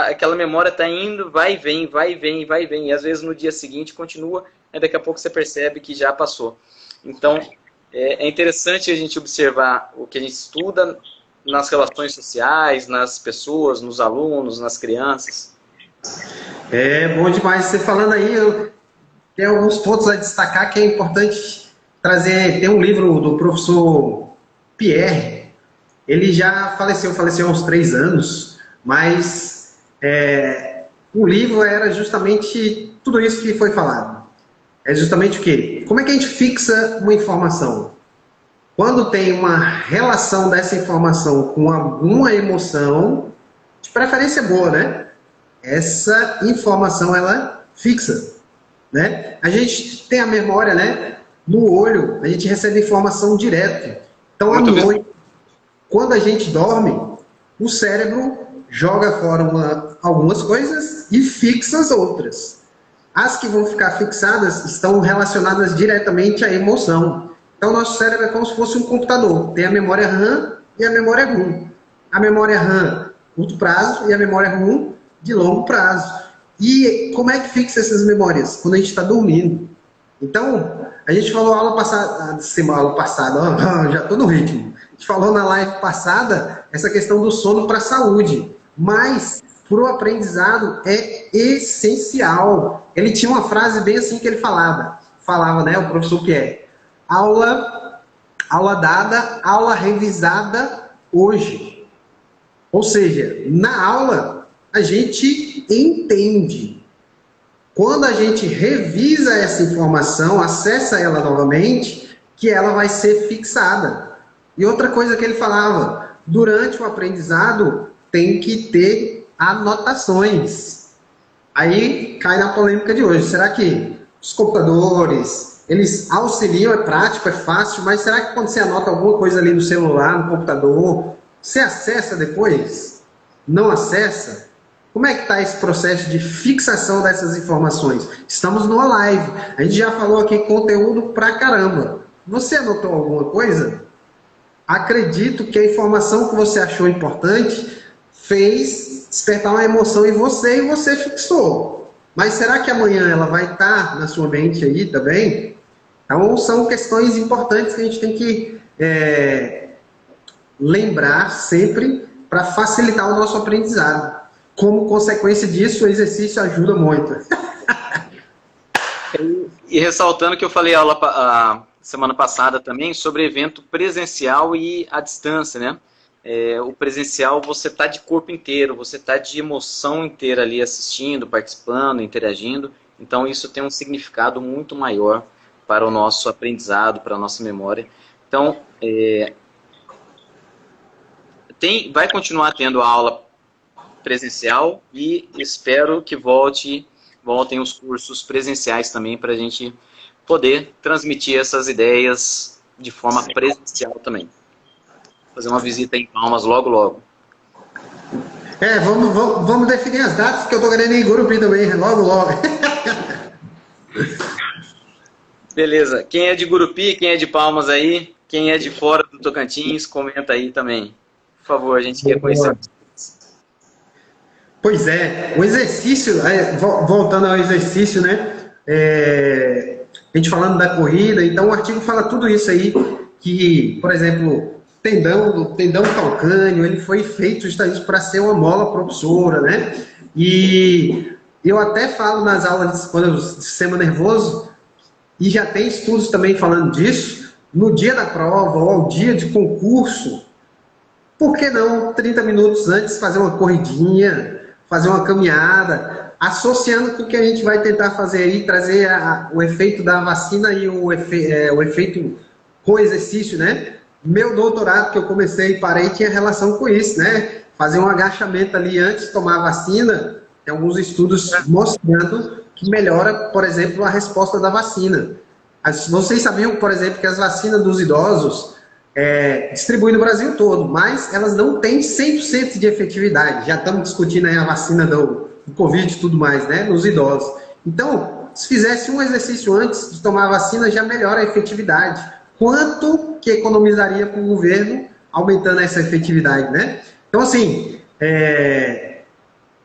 aquela memória está indo, vai e vem, vai e vem, vai e vem, e às vezes no dia seguinte continua, aí daqui a pouco você percebe que já passou. Então, é interessante a gente observar o que a gente estuda nas relações sociais, nas pessoas, nos alunos, nas crianças. É bom demais você falando aí. Tem alguns pontos a destacar que é importante trazer. Tem um livro do professor Pierre. Ele já faleceu há uns 3 anos, mas o livro era justamente tudo isso que foi falado. É justamente o quê? Como é que a gente fixa uma informação? Quando tem uma relação dessa informação com alguma emoção, de preferência boa, né? Essa informação, ela fixa, né? A gente tem a memória, né? No olho, a gente recebe informação direto. Então, à noite, quando a gente dorme, o cérebro joga fora algumas coisas e fixa as outras. As que vão ficar fixadas estão relacionadas diretamente à emoção. Então, nosso cérebro é como se fosse um computador. Tem a memória RAM e a memória ROM. A memória RAM, curto prazo, e a memória ROM, de longo prazo. E como é que fixa essas memórias? Quando a gente está dormindo. Então, a gente falou aula passada, já estou no ritmo. A gente falou na live passada essa questão do sono para a saúde. Mas, para o aprendizado, é essencial. Ele tinha uma frase bem assim que ele falava, né, o professor Pierre. Aula dada, aula revisada hoje. Ou seja, na aula, a gente entende. Quando a gente revisa essa informação, acessa ela novamente, que ela vai ser fixada. E outra coisa que ele falava, durante o aprendizado tem que ter anotações. Aí cai na polêmica de hoje. Será que os computadores, eles auxiliam, é prático, é fácil, mas será que quando você anota alguma coisa ali no celular, no computador, você acessa depois? Não acessa? Como é que está esse processo de fixação dessas informações? Estamos numa live. A gente já falou aqui conteúdo pra caramba. Você anotou alguma coisa? Acredito que a informação que você achou importante fez despertar uma emoção em você e você fixou. Mas será que amanhã ela vai estar na sua mente aí também? Então são questões importantes que a gente tem que lembrar sempre para facilitar o nosso aprendizado. Como consequência disso, o exercício ajuda muito. E ressaltando que eu falei a semana passada também sobre evento presencial e à distância, né? O presencial você está de corpo inteiro, você está de emoção inteira ali assistindo, participando, interagindo. Então isso tem um significado muito maior para o nosso aprendizado, para a nossa memória. Então, vai continuar tendo a aula presencial e espero que voltem os cursos presenciais também para a gente poder transmitir essas ideias de forma presencial também. Fazer uma visita em Palmas logo, logo. Vamos definir as datas que eu estou querendo ir em Gurupi também, logo, logo. Beleza. Quem é de Gurupi, quem é de Palmas aí, quem é de fora do Tocantins, comenta aí também. Por favor, a gente quer conhecer. Pois é, o exercício, voltando ao exercício, né? a gente falando da corrida, então o artigo fala tudo isso aí, que, por exemplo, tendão calcâneo, ele foi feito justamente para ser uma mola propulsora, né? E eu até falo nas aulas, quando eu sistema nervoso, e já tem estudos também falando disso, no dia da prova ou ao dia de concurso, por que não 30 minutos antes fazer uma corridinha, fazer uma caminhada, associando com o que a gente vai tentar fazer aí, trazer o efeito da vacina e o efeito com exercício, né? Meu doutorado que eu comecei e parei tinha relação com isso, né? Fazer um agachamento ali antes de tomar a vacina, tem alguns estudos mostrando que melhora, por exemplo, a resposta da vacina. Vocês sabiam, por exemplo, que as vacinas dos idosos distribuem no Brasil todo, mas elas não têm 100% de efetividade. Já estamos discutindo aí a vacina do Covid e tudo mais, né, nos idosos. Então, se fizesse um exercício antes de tomar a vacina, já melhora a efetividade. Quanto que economizaria para o governo aumentando essa efetividade, né? Então, assim,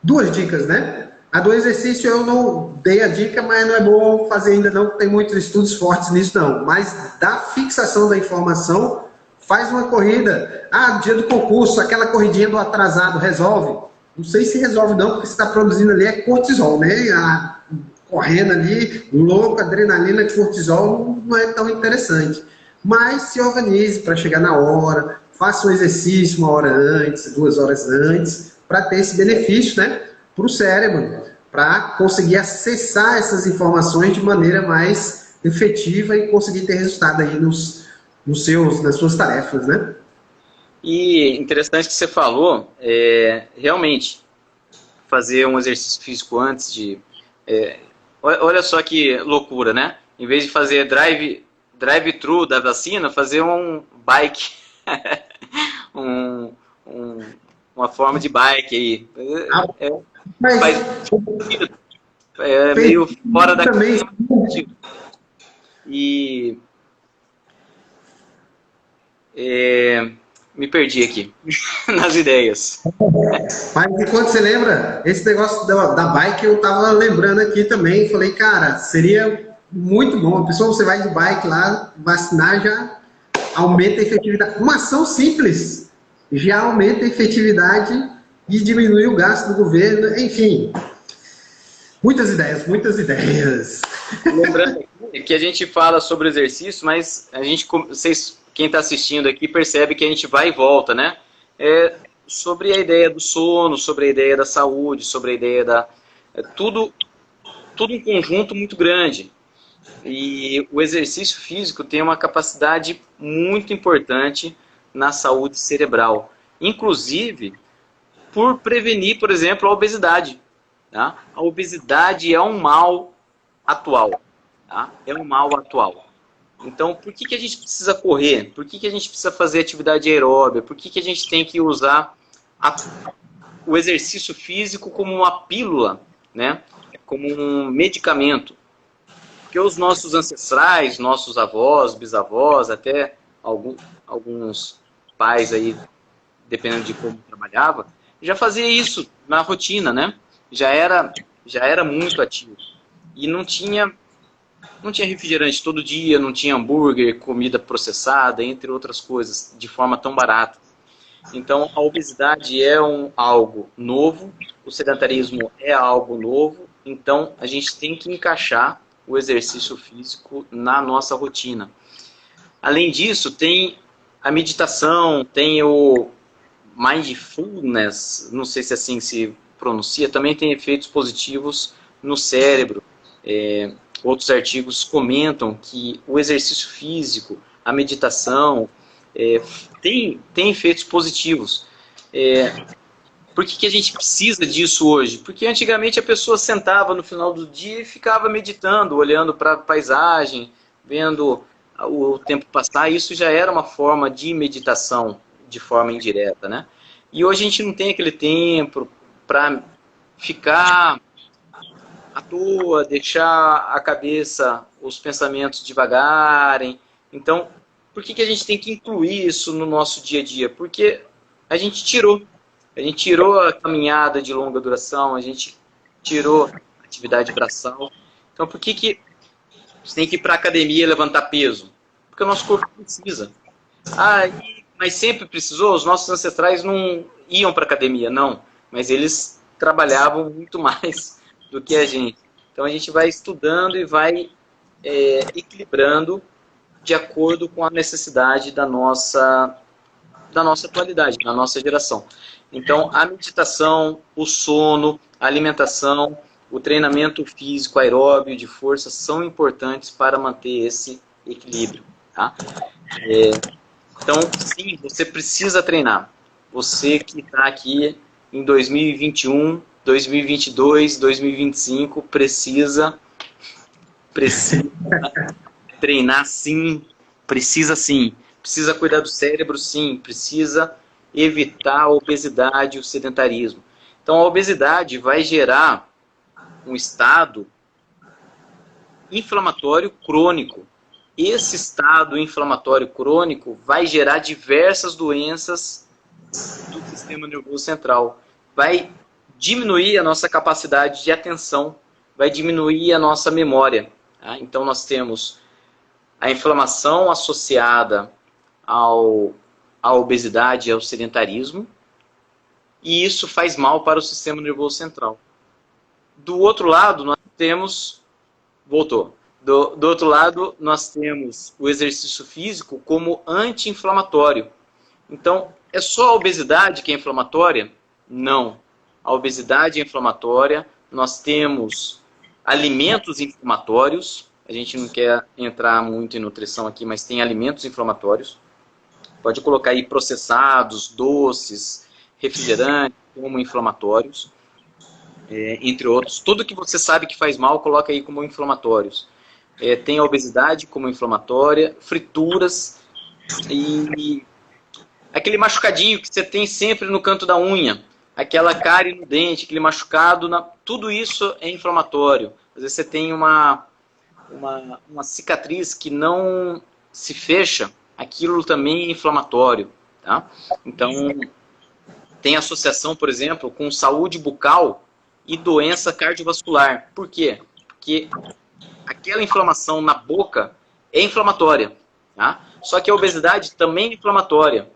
duas dicas, né? A do exercício eu não dei a dica, mas não é bom fazer ainda não, tem muitos estudos fortes nisso não. Mas da fixação da informação, faz uma corrida. Dia do concurso, aquela corridinha do atrasado, resolve? Não sei se resolve não, porque você está produzindo ali cortisol, né? Correndo ali, louco, adrenalina, cortisol, não é tão interessante. Mas se organize para chegar na hora, faça um exercício 1 hora antes, 2 horas antes, para ter esse benefício, né? Para o cérebro, para conseguir acessar essas informações de maneira mais efetiva e conseguir ter resultado aí nas suas tarefas, né? E interessante que você falou, realmente, fazer um exercício físico antes de... olha só que loucura, né? Em vez de fazer drive-thru da vacina, fazer um bike, uma forma de bike aí. Faz sentido. Meio fora da também. E me perdi aqui nas ideias. Mas enquanto você lembra, esse negócio da bike eu tava lembrando aqui também. Falei, cara, seria muito bom. A pessoa, você vai de bike lá, vacinar já aumenta a efetividade. Uma ação simples já aumenta a efetividade e diminui o gasto do governo. Enfim, muitas ideias, muitas ideias. Lembrando que a gente fala sobre exercício, mas quem está assistindo aqui percebe que a gente vai e volta, né? Sobre a ideia do sono, sobre a ideia da saúde, sobre a ideia da... tudo um conjunto muito grande. E o exercício físico tem uma capacidade muito importante na saúde cerebral. Inclusive, por prevenir, por exemplo, a obesidade. Tá? A obesidade é um mal atual. Tá? É um mal atual. Então, por que a gente precisa correr? Por que a gente precisa fazer atividade aeróbica? Por que a gente tem que usar o exercício físico como uma pílula, né? Como um medicamento? Porque os nossos ancestrais, nossos avós, bisavós, até alguns pais aí, dependendo de como trabalhava, já fazia isso na rotina, né? Já era muito ativo. E não tinha refrigerante todo dia, não tinha hambúrguer, comida processada, entre outras coisas, de forma tão barata. Então, a obesidade é algo novo, o sedentarismo é algo novo, então a gente tem que encaixar o exercício físico na nossa rotina. Além disso, tem a meditação, tem o mindfulness, não sei se assim se pronuncia, também tem efeitos positivos no cérebro. Outros artigos comentam que o exercício físico, a meditação, tem efeitos positivos. Por que a gente precisa disso hoje? Porque antigamente a pessoa sentava no final do dia e ficava meditando, olhando para a paisagem, vendo o tempo passar. Isso já era uma forma de meditação de forma indireta, né? E hoje a gente não tem aquele tempo para ficar à toa, deixar a cabeça, os pensamentos devagarem. Então, por que a gente tem que incluir isso no nosso dia a dia? Porque a gente tirou a caminhada de longa duração, a gente tirou a atividade braçal. Então, por que você tem que ir para a academia levantar peso? Porque o nosso corpo precisa. Mas sempre precisou? Os nossos ancestrais não iam para a academia, não. Mas eles trabalhavam muito mais do que a gente. Então a gente vai estudando e vai equilibrando de acordo com a necessidade da nossa atualidade, da nossa geração. Então a meditação, o sono, a alimentação, o treinamento físico aeróbio de força são importantes para manter esse equilíbrio. Tá? Então, sim, você precisa treinar. Você que está aqui em 2021, 2022, 2025, precisa treinar sim, precisa sim. Precisa cuidar do cérebro sim, precisa evitar a obesidade e o sedentarismo. Então, a obesidade vai gerar um estado inflamatório crônico. Esse estado inflamatório crônico vai gerar diversas doenças do sistema nervoso central. Vai diminuir a nossa capacidade de atenção, vai diminuir a nossa memória. Tá? Então nós temos a inflamação associada à obesidade e ao sedentarismo, e isso faz mal para o sistema nervoso central. Do outro lado, nós temos... Voltou. Do outro lado, nós temos o exercício físico como anti-inflamatório. Então, é só a obesidade que é inflamatória? Não. A obesidade é inflamatória. Nós temos alimentos inflamatórios. A gente não quer entrar muito em nutrição aqui, mas tem alimentos inflamatórios. Pode colocar aí processados, doces, refrigerantes, como inflamatórios. Entre outros. Tudo que você sabe que faz mal, coloca aí como inflamatórios. Tem a obesidade como inflamatória, frituras e aquele machucadinho que você tem sempre no canto da unha, aquela cárie no dente, aquele machucado, tudo isso é inflamatório. Às vezes você tem uma cicatriz que não se fecha, aquilo também é inflamatório. Tá? Então, tem associação, por exemplo, com saúde bucal e doença cardiovascular. Por quê? Porque aquela inflamação na boca é inflamatória. Tá? Só que a obesidade também é inflamatória.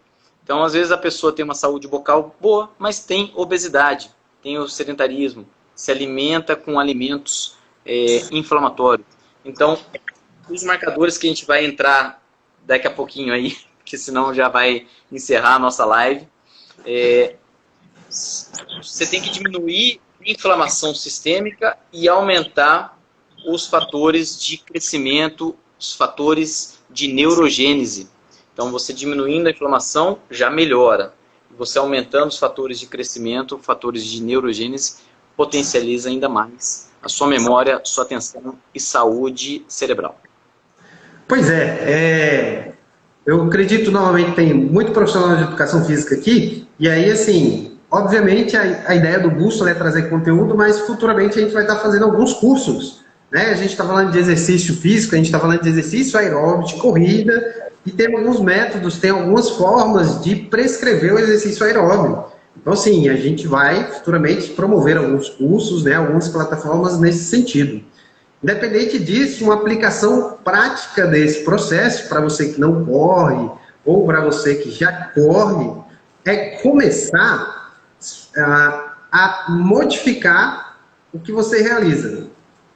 Então, às vezes, a pessoa tem uma saúde bucal boa, mas tem obesidade, tem o sedentarismo, se alimenta com alimentos inflamatórios. Então, os marcadores que a gente vai entrar daqui a pouquinho aí, que senão já vai encerrar a nossa live, você tem que diminuir a inflamação sistêmica e aumentar os fatores de crescimento, os fatores de neurogênese. Então, você diminuindo a inflamação já melhora. Você aumentando os fatores de crescimento, fatores de neurogênese, potencializa ainda mais a sua memória, sua atenção e saúde cerebral. Pois eu acredito, novamente, tem muito profissional de educação física aqui, e aí, assim, obviamente, a ideia do Bússola é trazer conteúdo, mas futuramente a gente vai estar fazendo alguns cursos, né? A gente está falando de exercício físico, a gente está falando de exercício aeróbico, de corrida, e tem alguns métodos, tem algumas formas de prescrever o exercício aeróbico. Então, assim, a gente vai futuramente promover alguns cursos, né, algumas plataformas nesse sentido. Independente disso, uma aplicação prática desse processo, para você que não corre, ou para você que já corre, é começar a modificar o que você realiza.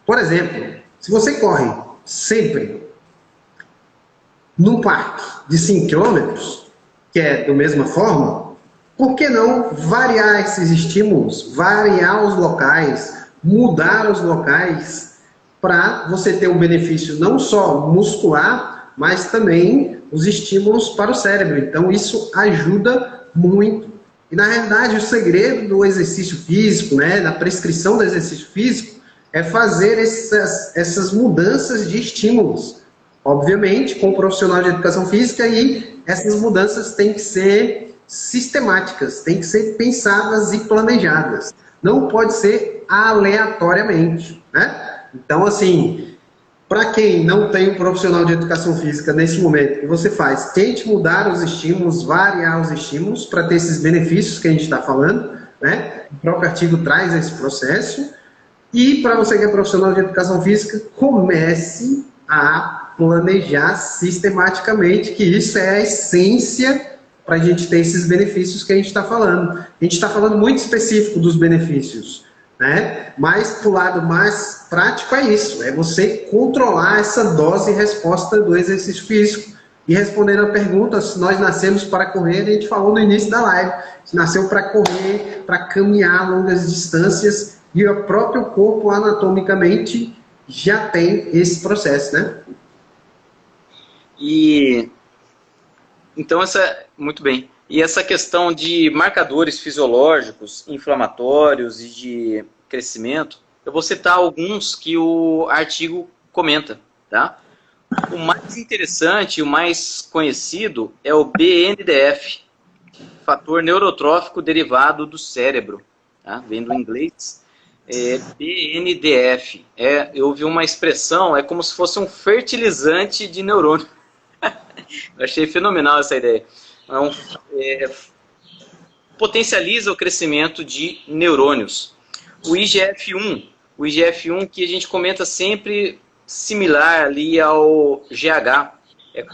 Por exemplo, se você corre sempre num parque de 5 km, que é da mesma forma, por que não variar esses estímulos, variar os locais, mudar os locais, para você ter um benefício não só muscular, mas também os estímulos para o cérebro. Então isso ajuda muito. E na realidade o segredo do exercício físico, né, da prescrição do exercício físico, é fazer essas mudanças de estímulos. Obviamente, com o profissional de educação física, e essas mudanças têm que ser sistemáticas, têm que ser pensadas e planejadas. Não pode ser aleatoriamente, né? Então, assim, para quem não tem um profissional de educação física nesse momento, o que você faz? Tente mudar os estímulos, variar os estímulos para ter esses benefícios que a gente está falando, né? O próprio artigo traz esse processo. E para você que é profissional de educação física, comece a planejar sistematicamente, que isso é a essência para a gente ter esses benefícios que a gente está falando. A gente está falando muito específico dos benefícios, né? Mas para o lado mais prático é isso, é você controlar essa dose e resposta do exercício físico. E respondendo a pergunta, se nós nascemos para correr, a gente falou no início da live, se nasceu para correr, para caminhar longas distâncias, e o próprio corpo anatomicamente já tem esse processo, né? E então muito bem. E essa questão de marcadores fisiológicos, inflamatórios e de crescimento, eu vou citar alguns que o artigo comenta, tá? O mais interessante, o mais conhecido é o BNDF, fator neurotrófico derivado do cérebro, tá? Vem do inglês. BNDF. Eu vi uma expressão, é como se fosse um fertilizante de neurônio. Eu achei fenomenal essa ideia. Potencializa o crescimento de neurônios. O IGF-1 que a gente comenta sempre similar ali ao GH. É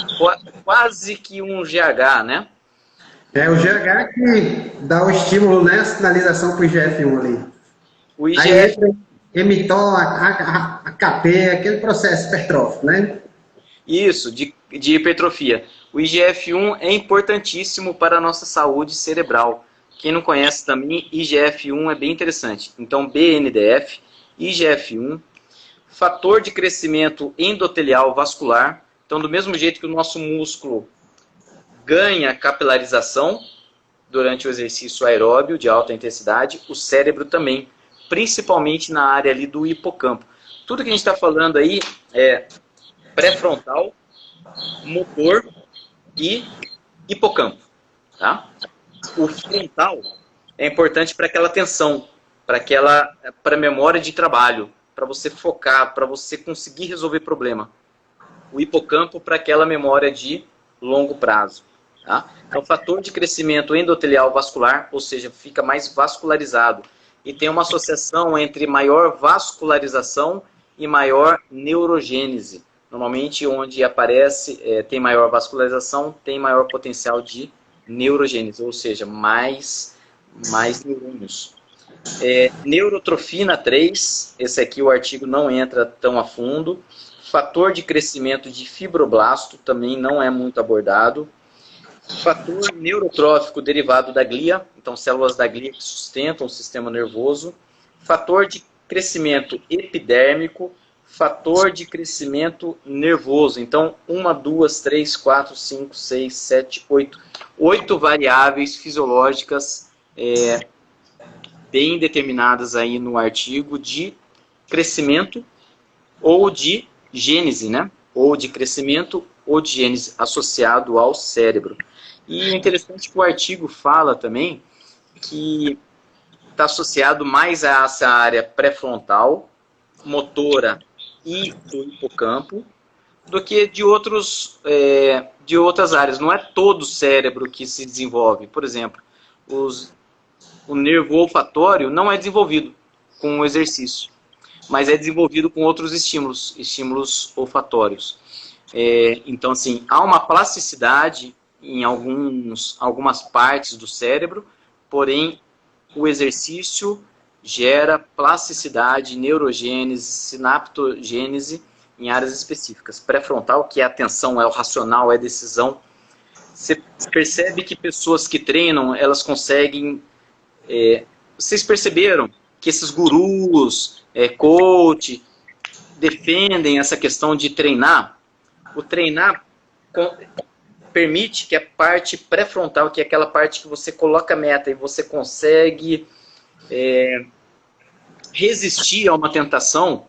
quase que um GH, né? É o GH que dá o estímulo, né? A sinalização para o IGF-1 ali. O IGF... Aí entra emitol, AKP, aquele processo hipertrófico, né? Isso, de hipertrofia. O IGF-1 é importantíssimo para a nossa saúde cerebral. Quem não conhece também, IGF-1 é bem interessante. Então, BNDF, IGF-1, fator de crescimento endotelial vascular. Então, do mesmo jeito que o nosso músculo ganha capilarização durante o exercício aeróbio de alta intensidade, o cérebro também, principalmente na área ali do hipocampo. Tudo que a gente está falando aí é pré-frontal, motor e hipocampo, tá? O frontal é importante para aquela atenção, para a memória de trabalho, para você focar, para você conseguir resolver problema. O hipocampo para aquela memória de longo prazo, tá? Então, fator de crescimento endotelial vascular, ou seja, fica mais vascularizado. E tem uma associação entre maior vascularização e maior neurogênese. Normalmente, onde aparece, tem maior vascularização, tem maior potencial de neurogênese, ou seja, mais neurônios. Neurotrofina 3, esse aqui o artigo não entra tão a fundo. Fator de crescimento de fibroblasto também não é muito abordado. Fator neurotrófico derivado da glia, então células da glia que sustentam o sistema nervoso. Fator de crescimento epidérmico, fator de crescimento nervoso. Então, 1, 2, 3, 4, 5, 6, 7, 8. 8 variáveis fisiológicas bem determinadas aí no artigo de crescimento ou de gênese, né? Ou de crescimento ou de gênese associado ao cérebro. E é interessante que o artigo fala também que está associado mais a essa área pré-frontal, motora e do hipocampo, do que de outras áreas. Não é todo o cérebro que se desenvolve. Por exemplo, o nervo olfatório não é desenvolvido com o exercício, mas é desenvolvido com outros estímulos olfatórios. Então, assim, há uma plasticidade em algumas partes do cérebro, porém, o exercício gera plasticidade, neurogênese, sinaptogênese em áreas específicas. Pré-frontal, que é atenção, é o racional, é decisão. Você percebe que pessoas que treinam, elas conseguem... vocês perceberam que esses gurus, coach, defendem essa questão de treinar? O treinar permite que a parte pré-frontal, que é aquela parte que você coloca a meta e você consegue resistir a uma tentação.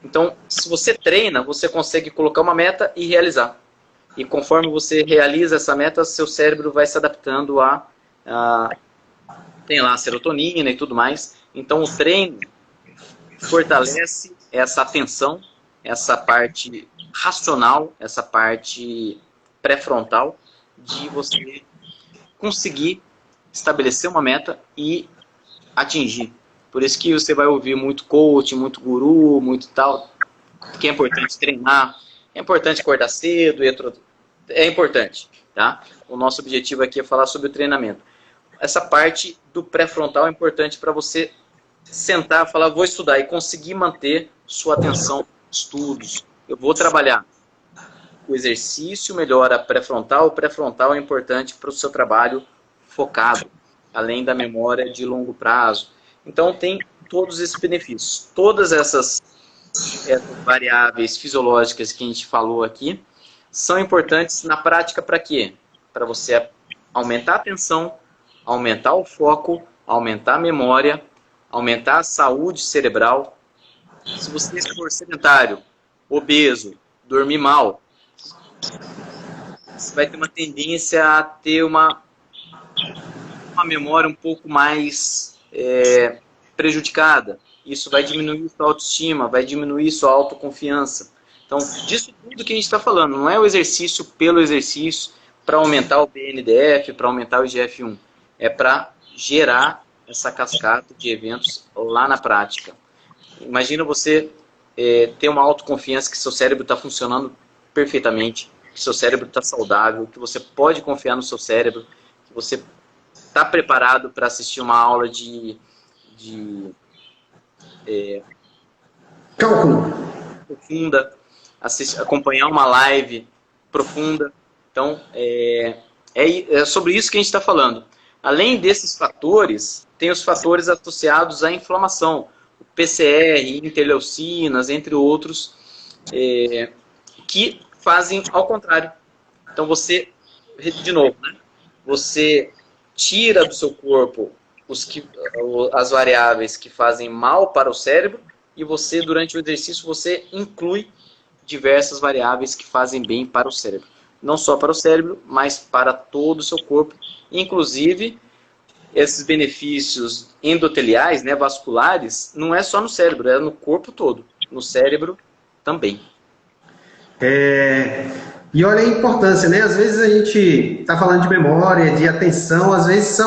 Então, se você treina, você consegue colocar uma meta e realizar. E conforme você realiza essa meta, seu cérebro vai se adaptando tem lá a serotonina e tudo mais. Então, o treino fortalece essa atenção, essa parte racional, essa parte pré-frontal, de você conseguir estabelecer uma meta e atingir. Por isso que você vai ouvir muito coach, muito guru, muito tal. que é importante treinar, é importante acordar cedo, é importante, tá? O nosso objetivo aqui é falar sobre o treinamento. Essa parte do pré-frontal é importante para você sentar, falar, vou estudar e conseguir manter sua atenção nos estudos. Eu vou trabalhar. O exercício melhora a pré-frontal, o pré-frontal é importante para o seu trabalho focado, além da memória de longo prazo. Então tem todos esses benefícios. Todas essas variáveis fisiológicas que a gente falou aqui são importantes na prática para quê? Para você aumentar a atenção, aumentar o foco, aumentar a memória, aumentar a saúde cerebral. Se você for sedentário, obeso, dormir mal, você vai ter uma tendência a ter uma memória um pouco mais prejudicada. Isso vai diminuir sua autoestima, vai diminuir sua autoconfiança. Então, disso tudo que a gente está falando, não é o exercício pelo exercício para aumentar o BNDF, para aumentar o IGF-1. É para gerar essa cascata de eventos lá na prática. Imagina você ter uma autoconfiança que seu cérebro está funcionando perfeitamente, que seu cérebro está saudável, que você pode confiar no seu cérebro, que você está preparado para assistir uma aula de cálculo profunda, acompanhar uma live profunda. Então, é sobre isso que a gente está falando. Além desses fatores, tem os fatores associados à inflamação, o PCR, interleucinas, entre outros, que fazem ao contrário. Então você, de novo, né? Você tira do seu corpo as variáveis que fazem mal para o cérebro e você, durante o exercício, você inclui diversas variáveis que fazem bem para o cérebro. Não só para o cérebro, mas para todo o seu corpo. Inclusive, esses benefícios endoteliais, né, vasculares, não é só no cérebro, é no corpo todo. No cérebro também. E olha a importância, né? Às vezes a gente está falando de memória, de atenção, às vezes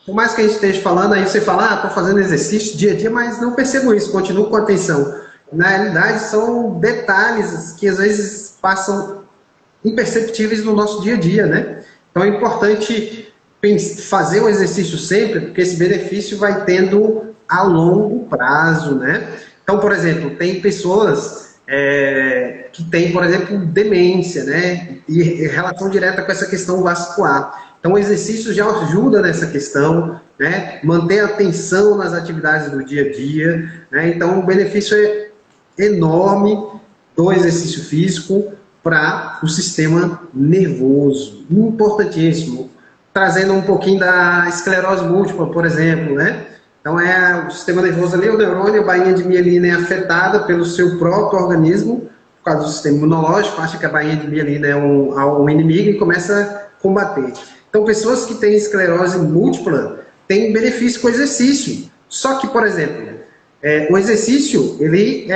por mais que a gente esteja falando, aí você fala, estou fazendo exercício dia a dia, mas não percebo isso, continuo com atenção. Na realidade, são detalhes que às vezes passam imperceptíveis no nosso dia a dia, né? Então é importante fazer o exercício sempre, porque esse benefício vai tendo a longo prazo, né? Então, por exemplo, tem pessoas que têm, por exemplo, demência, né? E relação direta com essa questão vascular. Então, o exercício já ajuda nessa questão, né? Manter a atenção nas atividades do dia a dia, né? Então, o benefício é enorme do exercício físico para o sistema nervoso. Importantíssimo. Trazendo um pouquinho da esclerose múltipla, por exemplo, né? Então, o sistema nervoso ali, o neurônio, a bainha de mielina é afetada pelo seu próprio organismo, por causa do sistema imunológico, acha que a bainha de mielina é um inimigo e começa a combater. Então, pessoas que têm esclerose múltipla têm benefício com o exercício. Só que, por exemplo, o exercício, ele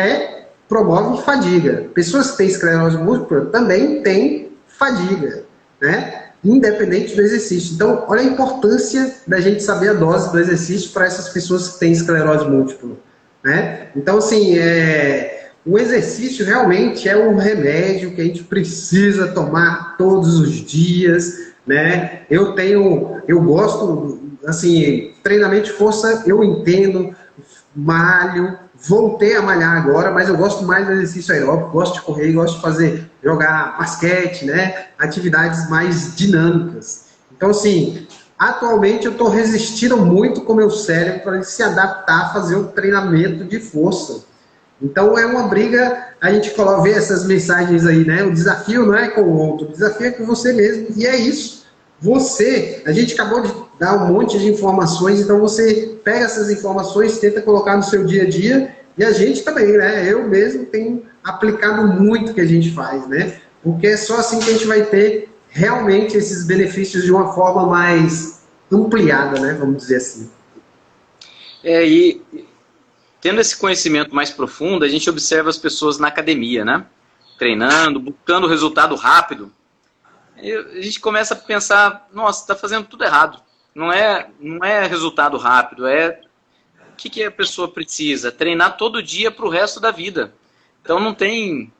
promove fadiga. Pessoas que têm esclerose múltipla também têm fadiga, né? Independente do exercício. Então, olha a importância da gente saber a dose do exercício para essas pessoas que têm esclerose múltipla, né? Então, assim, o exercício realmente é um remédio que a gente precisa tomar todos os dias, né? Eu gosto, assim, treinamento de força, eu entendo, malho, voltei a malhar agora, mas eu gosto mais do exercício aeróbico, gosto de correr, gosto de jogar basquete, né? Atividades mais dinâmicas. Então, assim, atualmente eu estou resistindo muito com o meu cérebro para ele se adaptar a fazer o treinamento de força. Então, é uma briga, a gente vê essas mensagens aí, né? O desafio não é com o outro, o desafio é com você mesmo, e é isso. A gente acabou de dar um monte de informações, então você pega essas informações, tenta colocar no seu dia a dia, e a gente também, né? Eu mesmo tenho aplicado muito o que a gente faz, né? Porque é só assim que a gente vai ter realmente esses benefícios de uma forma mais ampliada, né? Vamos dizer assim. E tendo esse conhecimento mais profundo, a gente observa as pessoas na academia, né? Treinando, buscando resultado rápido. E a gente começa a pensar, nossa, está fazendo tudo errado. Não é resultado rápido, que a pessoa precisa? Treinar todo dia para o resto da vida. Então não tem...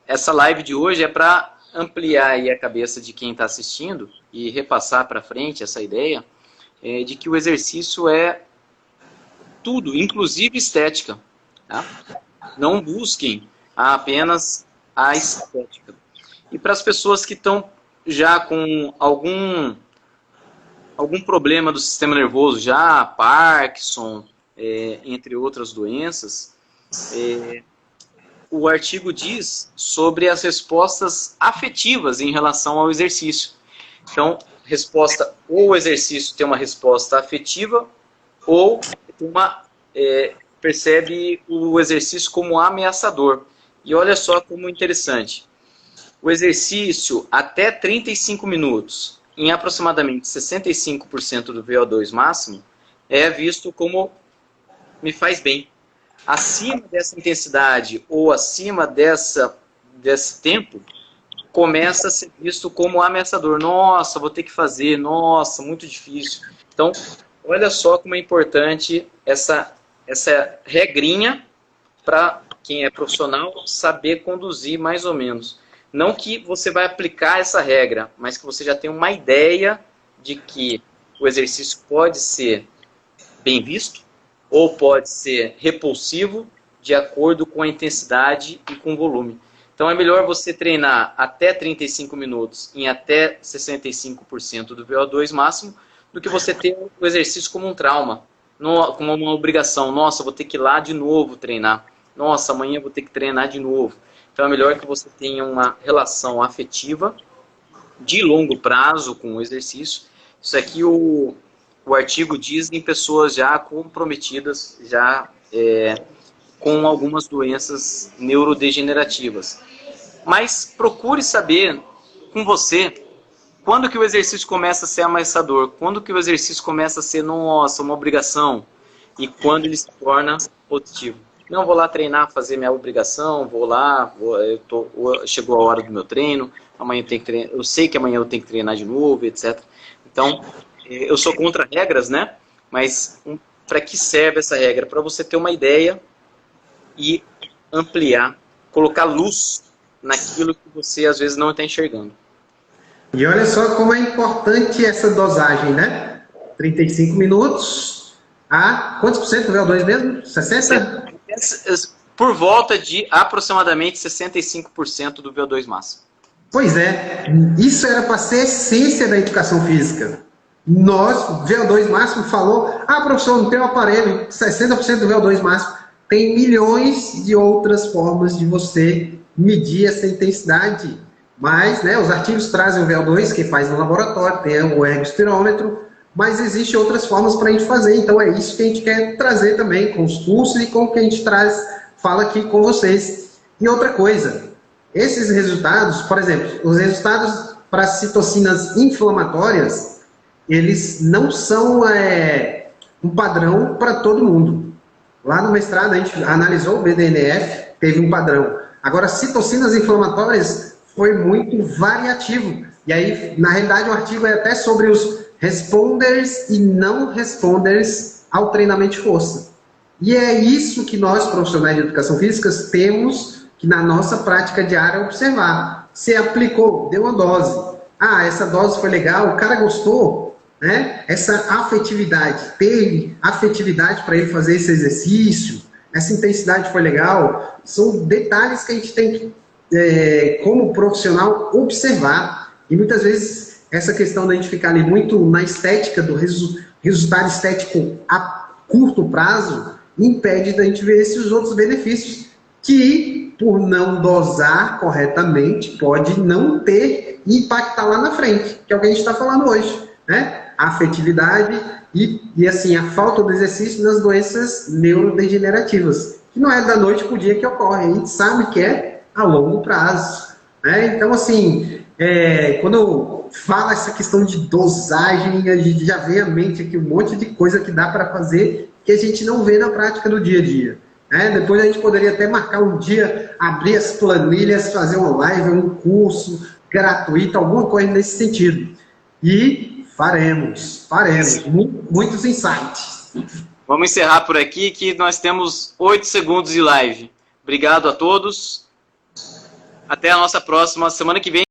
essa live de hoje é para ampliar aí a cabeça de quem está assistindo e repassar para frente essa ideia de que o exercício é tudo, inclusive estética. Tá? Não busquem apenas a estética. E para as pessoas que estão já com algum problema do sistema nervoso, já Parkinson, entre outras doenças, o artigo diz sobre as respostas afetivas em relação ao exercício. Então, ou o exercício tem uma resposta afetiva, ou percebe o exercício como ameaçador. E olha só como interessante. O exercício até 35 minutos, em aproximadamente 65% do VO2 máximo, é visto como me faz bem. Acima dessa intensidade ou acima desse tempo, começa a ser visto como ameaçador. Nossa, vou ter que fazer, nossa, muito difícil. Então, olha só como é importante essa regrinha para quem é profissional saber conduzir mais ou menos. Não que você vai aplicar essa regra, mas que você já tem uma ideia de que o exercício pode ser bem visto ou pode ser repulsivo de acordo com a intensidade e com o volume. Então é melhor você treinar até 35 minutos em até 65% do VO2 máximo do que você ter o exercício como um trauma, como uma obrigação. Nossa, vou ter que ir lá de novo treinar. Nossa, amanhã vou ter que treinar de novo. Então é melhor que você tenha uma relação afetiva de longo prazo com o exercício. Isso aqui o artigo diz em pessoas já comprometidas, já com algumas doenças neurodegenerativas. Mas procure saber com você quando que o exercício começa a ser ameaçador, quando que o exercício começa a ser, nossa, uma obrigação, e quando ele se torna positivo. Não vou lá treinar, fazer minha obrigação, vou lá, chegou a hora do meu treino, amanhã eu tenho que treinar, eu sei que amanhã eu tenho que treinar de novo, etc. Então, eu sou contra regras, né? Mas para que serve essa regra? Para você ter uma ideia e ampliar, colocar luz naquilo que você às vezes não está enxergando. E olha só como é importante essa dosagem, né? 35 minutos a quantos por cento do VO2 mesmo? 60%? Por volta de aproximadamente 65% do VO2 máximo. Pois é, isso era para ser a essência da educação física. Nós, VO2 máximo, falou, professor, não tem um aparelho, 60% do VO2 máximo. Tem milhões de outras formas de você medir essa intensidade. Mas, né, os artigos trazem o VO2, que faz no laboratório, tem o ergospironômetro, mas existem outras formas para a gente fazer. Então é isso que a gente quer trazer também com os cursos e com o que a gente fala aqui com vocês. E outra coisa, esses resultados, por exemplo, os resultados para citocinas inflamatórias, eles não são um padrão para todo mundo. Lá no mestrado a gente analisou o BDNF, teve um padrão. Agora, citocinas inflamatórias foi muito variativo. E aí, na realidade, o artigo é até sobre os responders e não responders ao treinamento de força. E é isso que nós, profissionais de educação física, temos que na nossa prática diária observar. Você aplicou, deu uma dose. Essa dose foi legal, o cara gostou, né? Essa afetividade, teve afetividade para ele fazer esse exercício, essa intensidade foi legal. São detalhes que a gente tem que, como profissional, observar. E muitas vezes essa questão da gente ficar ali muito na estética, do resultado estético a curto prazo, impede da gente ver esses outros benefícios que, por não dosar corretamente, pode não ter e impactar lá na frente, que é o que a gente está falando hoje, né? A afetividade e assim, a falta do exercício nas doenças neurodegenerativas, que não é da noite para o dia que ocorre, a gente sabe que é a longo prazo, né? Então, assim, quando fala essa questão de dosagem, a gente já vê à mente aqui um monte de coisa que dá para fazer que a gente não vê na prática do dia a dia. Depois a gente poderia até marcar um dia, abrir as planilhas, fazer uma live, um curso gratuito, alguma coisa nesse sentido. E faremos muitos insights. Vamos encerrar por aqui, que nós temos 8 segundos de live. Obrigado a todos. Até a nossa próxima semana que vem.